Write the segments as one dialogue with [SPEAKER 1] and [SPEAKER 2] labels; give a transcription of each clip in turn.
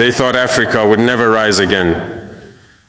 [SPEAKER 1] They thought Africa would never rise again.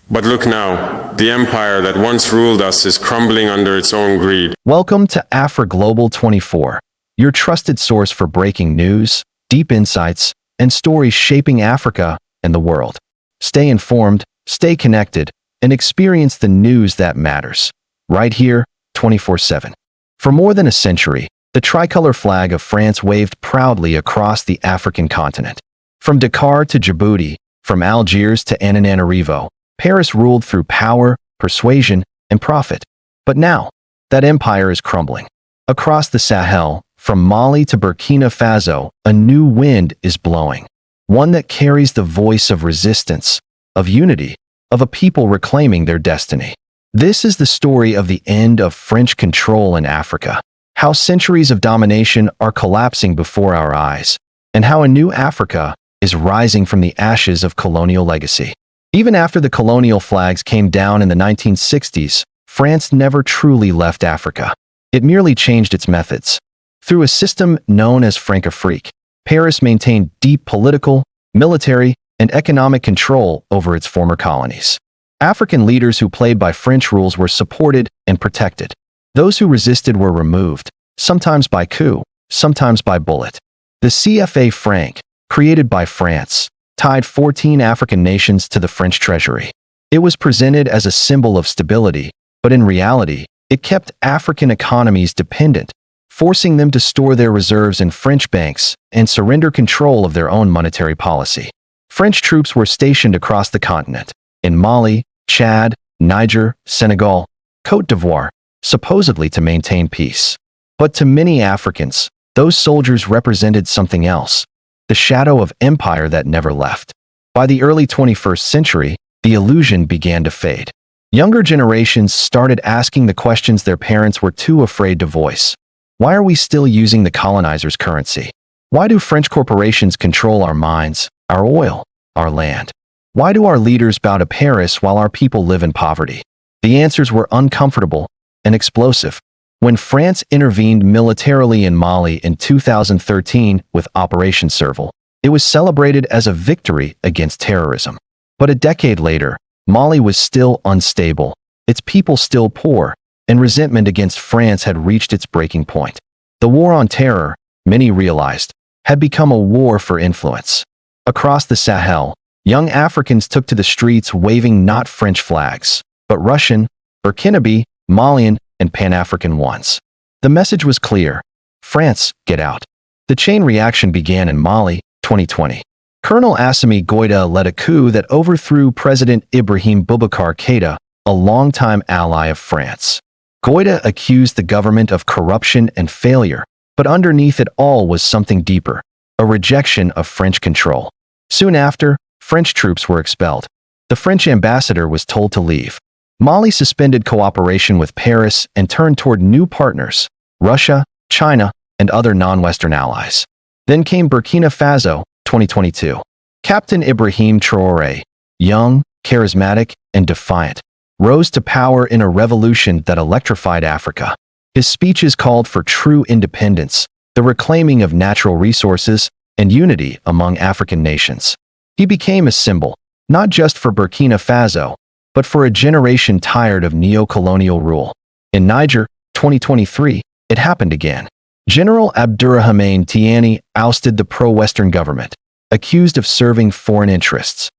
[SPEAKER 1] But look now, the empire that once ruled us is crumbling under its own greed.
[SPEAKER 2] Welcome to AfriGlobal 24, your trusted source for breaking news, deep insights, and stories shaping Africa and the world. Stay informed, stay connected, and experience the news that matters. Right here, 24/7. For more than a century, the tricolor flag of France waved proudly across the African continent. From Dakar to Djibouti, from Algiers to Antananarivo, Paris ruled through power, persuasion, and profit. But now, that empire is crumbling. Across the Sahel, from Mali to Burkina Faso, a new wind is blowing. One that carries the voice of resistance, of unity, of a people reclaiming their destiny. This is the story of the end of French control in Africa, how centuries of domination are collapsing before our eyes, and how a new Africa is rising from the ashes of colonial legacy. Even after the colonial flags came down in the 1960s, France never truly left Africa. It merely changed its methods. Through a system known as Franco-African, Paris maintained deep political, military, and economic control over its former colonies. African leaders who played by French rules were supported and protected. Those who resisted were removed, sometimes by coup, sometimes by bullet. The CFA franc, created by France, tied 14 African nations to the French treasury. It was presented as a symbol of stability, but in reality, it kept African economies dependent, forcing them to store their reserves in French banks and surrender control of their own monetary policy. French troops were stationed across the continent, in Mali, Chad, Niger, Senegal, Côte d'Ivoire, supposedly to maintain peace. But to many Africans, those soldiers represented something else. The shadow of empire that never left. By the early 21st century, the illusion began to fade. Younger generations started asking the questions their parents were too afraid to voice. Why are we still using the colonizers' currency? Why do French corporations control our mines, our oil, our land? Why do our leaders bow to Paris while our people live in poverty? The answers were uncomfortable and explosive. When France intervened militarily in Mali in 2013 with Operation Serval, it was celebrated as a victory against terrorism. But a decade later, Mali was still unstable, its people still poor, and resentment against France had reached its breaking point. The war on terror, many realized, had become a war for influence. Across the Sahel, young Africans took to the streets waving not French flags, but Russian, Burkinabe, Malian, and Pan-African ones. The message was clear: France, get out. The chain reaction began in Mali, 2020. Colonel Assimi Goïta led a coup that overthrew President Ibrahim Boubacar Keïta, a longtime ally of France. Goïta accused the government of corruption and failure, but underneath it all was something deeper: a rejection of French control. Soon after, French troops were expelled. The French ambassador was told to leave. Mali suspended cooperation with Paris and turned toward new partners: Russia, China, and other non-Western allies. Then came Burkina Faso, 2022. Captain Ibrahim Traoré, young, charismatic, and defiant, rose to power in a revolution that electrified Africa. His speeches called for true independence, the reclaiming of natural resources, and unity among African nations. He became a symbol, not just for Burkina Faso, but for a generation tired of neo-colonial rule. In Niger, 2023, it happened again. General Abdourahmane Tiani ousted the pro-Western government, accused of serving foreign interests.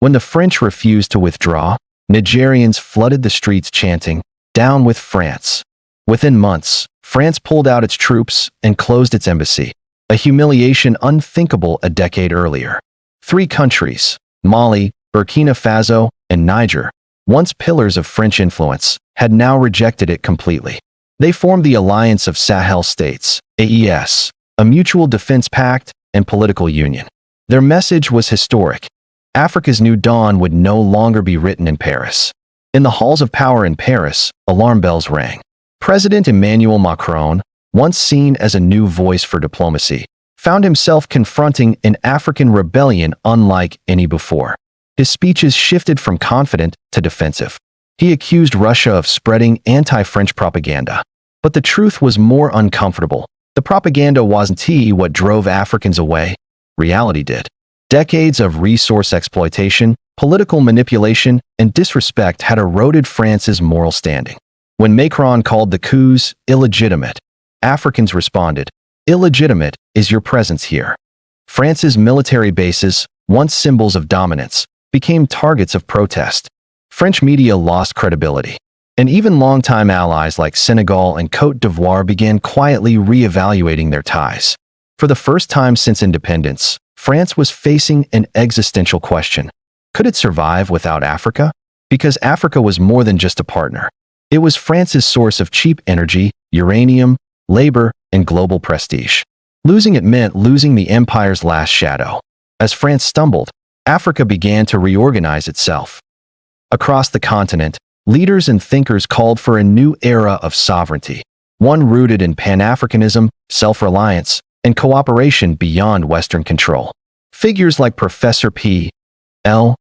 [SPEAKER 2] When the French refused to withdraw, Nigerians flooded the streets chanting, "Down with France." Within months, France pulled out its troops and closed its embassy, a humiliation unthinkable a decade earlier. 3 countries, Mali, Burkina Faso, and Niger, once pillars of French influence, had now rejected it completely. They formed the Alliance of Sahel States, AES, a mutual defense pact and political union. Their message was historic. Africa's new dawn would no longer be written in Paris. In the halls of power in Paris, alarm bells rang. President Emmanuel Macron, once seen as a new voice for diplomacy, found himself confronting an African rebellion unlike any before. His speeches shifted from confident to defensive. He accused Russia of spreading anti-French propaganda. But the truth was more uncomfortable. The propaganda wasn't what drove Africans away. Reality did. Decades of resource exploitation, political manipulation, and disrespect had eroded France's moral standing. When Macron called the coups illegitimate, Africans responded, "Illegitimate is your presence here." France's military bases, once symbols of dominance, became targets of protest. French media lost credibility, and even longtime allies like Senegal and Côte d'Ivoire began quietly re-evaluating their ties. For the first time since independence, France was facing an existential question. Could it survive without Africa? Because Africa was more than just a partner. It was France's source of cheap energy, uranium, labor, and global prestige. Losing it meant losing the empire's last shadow. As France stumbled, Africa began to reorganize itself. Across the continent, leaders and thinkers called for a new era of sovereignty, one rooted in Pan-Africanism, self-reliance, and cooperation beyond Western control. Figures like Professor P. L.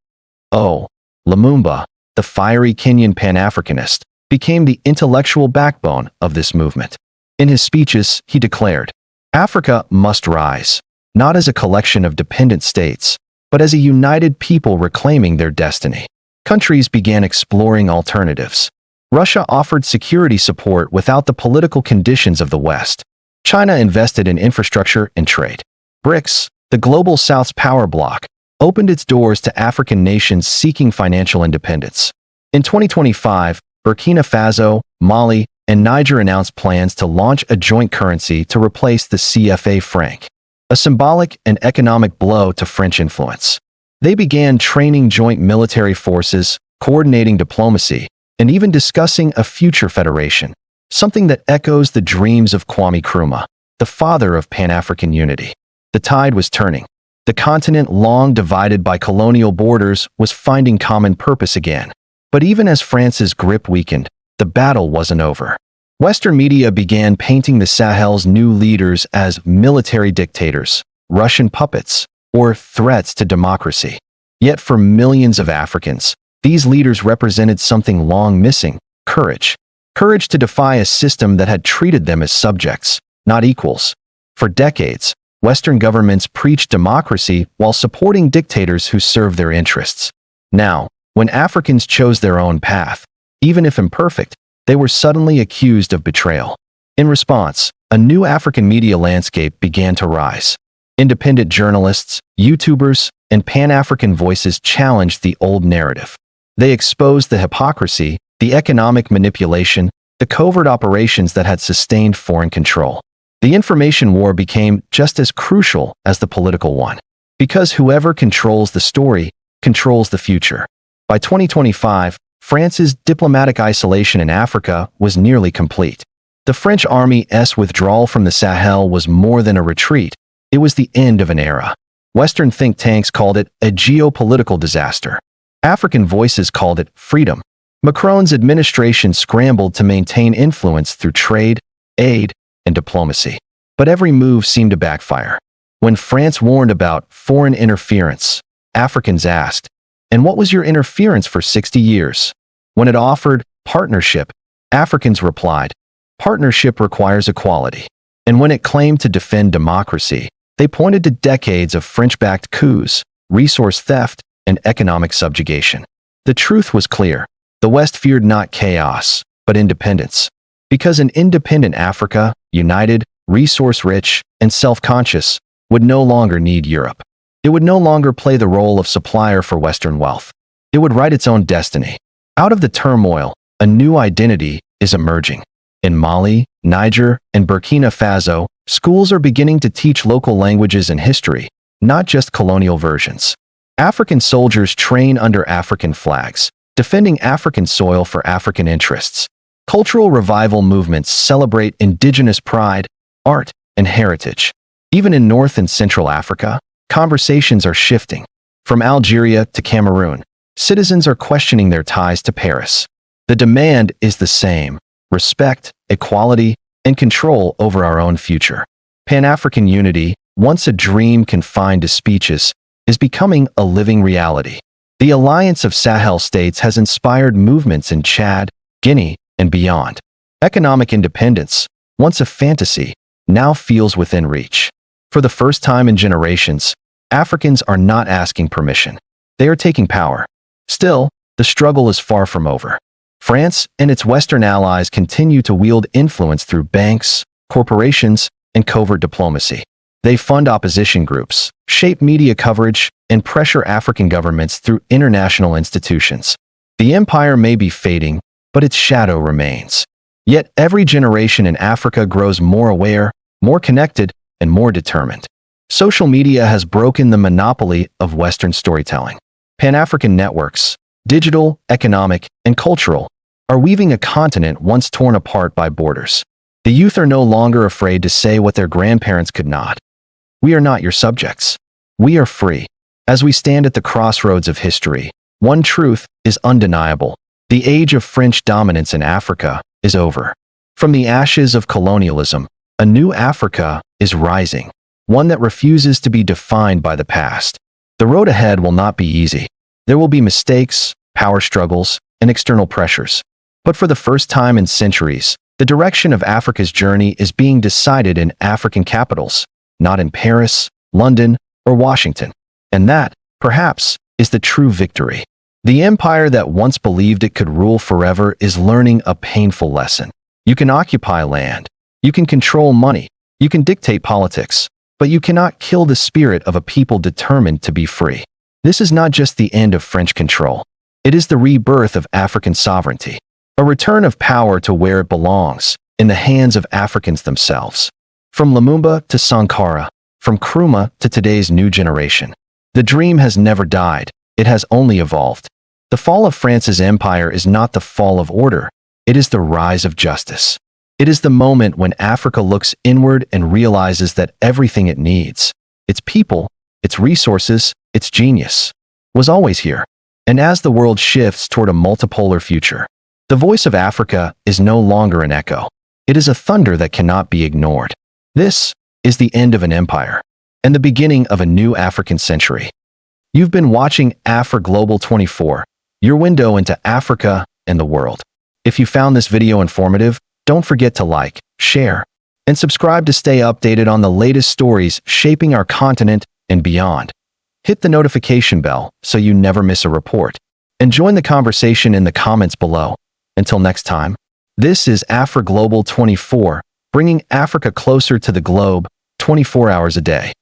[SPEAKER 2] O. Lumumba, the fiery Kenyan Pan-Africanist, became the intellectual backbone of this movement. In his speeches, he declared, "Africa must rise, not as a collection of dependent states, but as a united people reclaiming their destiny." Countries began exploring alternatives. Russia offered security support without the political conditions of the West. China invested in infrastructure and trade. BRICS, the Global South's power bloc, opened its doors to African nations seeking financial independence. In 2025, Burkina Faso, Mali, and Niger announced plans to launch a joint currency to replace the CFA franc, a symbolic and economic blow to French influence. They began training joint military forces, coordinating diplomacy, and even discussing a future federation, something that echoes the dreams of Kwame Nkrumah, the father of Pan-African unity. The tide was turning. The continent, long divided by colonial borders, was finding common purpose again. But even as France's grip weakened, the battle wasn't over. Western media began painting the Sahel's new leaders as military dictators, Russian puppets, or threats to democracy. Yet for millions of Africans, these leaders represented something long missing: courage. Courage to defy a system that had treated them as subjects, not equals. For decades, Western governments preached democracy while supporting dictators who served their interests. Now, when Africans chose their own path, even if imperfect, they were suddenly accused of betrayal. In response, a new African media landscape began to rise. Independent journalists, YouTubers, and Pan-African voices challenged the old narrative. They exposed the hypocrisy, the economic manipulation, the covert operations that had sustained foreign control. The information war became just as crucial as the political one, because whoever controls the story controls the future. By 2025, France's diplomatic isolation in Africa was nearly complete. The French army's withdrawal from the Sahel was more than a retreat. It was the end of an era. Western think tanks called it a geopolitical disaster. African voices called it freedom. Macron's administration scrambled to maintain influence through trade, aid, and diplomacy. But every move seemed to backfire. When France warned about foreign interference, Africans asked, "And what was your interference for 60 years?" When it offered partnership, Africans replied, "Partnership requires equality." And when it claimed to defend democracy, they pointed to decades of French-backed coups, resource theft, and economic subjugation. The truth was clear. The West feared not chaos, but independence. Because an independent Africa, united, resource-rich, and self-conscious, would no longer need Europe. It would no longer play the role of supplier for Western wealth. It would write its own destiny. Out of the turmoil, a new identity is emerging. In Mali, Niger, and Burkina Faso, schools are beginning to teach local languages and history, not just colonial versions. African soldiers train under African flags, defending African soil for African interests. Cultural revival movements celebrate indigenous pride, art, and heritage. Even in North and Central Africa, conversations are shifting. From Algeria to Cameroon, citizens are questioning their ties to Paris. The demand is the same: respect, equality, and control over our own future. Pan-African unity, once a dream confined to speeches, is becoming a living reality. The alliance of Sahel states has inspired movements in Chad, Guinea, and beyond. Economic independence, once a fantasy, now feels within reach. For the first time in generations, Africans are not asking permission. They are taking power. Still, the struggle is far from over. France and its Western allies continue to wield influence through banks, corporations, and covert diplomacy. They fund opposition groups, shape media coverage, and pressure African governments through international institutions. The empire may be fading, but its shadow remains. Yet every generation in Africa grows more aware, more connected, and more determined. Social media has broken the monopoly of Western storytelling. Pan-African networks, digital, economic, and cultural, are weaving a continent once torn apart by borders. The youth are no longer afraid to say what their grandparents could not. We are not your subjects. We are free. As we stand at the crossroads of history, one truth is undeniable. The age of French dominance in Africa is over. From the ashes of colonialism, a new Africa is rising, one that refuses to be defined by the past. The road ahead will not be easy. There will be mistakes, power struggles, and external pressures. But for the first time in centuries, the direction of Africa's journey is being decided in African capitals, not in Paris, London, or Washington. And that, perhaps, is the true victory. The empire that once believed it could rule forever is learning a painful lesson. You can occupy land. You can control money. You can dictate politics. But you cannot kill the spirit of a people determined to be free. This is not just the end of French control. It is the rebirth of African sovereignty. A return of power to where it belongs, in the hands of Africans themselves. From Lumumba to Sankara, from Nkrumah to today's new generation. The dream has never died. It has only evolved. The fall of France's empire is not the fall of order. It is the rise of justice. It is the moment when Africa looks inward and realizes that everything it needs, its people, its resources, its genius, was always here. And as the world shifts toward a multipolar future, the voice of Africa is no longer an echo. It is a thunder that cannot be ignored. This is the end of an empire and the beginning of a new African century. You've been watching Afri Global 24, your window into Africa and the world. If you found this video informative, don't forget to like, share, and subscribe to stay updated on the latest stories shaping our continent and beyond. Hit the notification bell so you never miss a report, and join the conversation in the comments below. Until next time, this is Afri Global 24, bringing Africa closer to the globe 24 hours a day.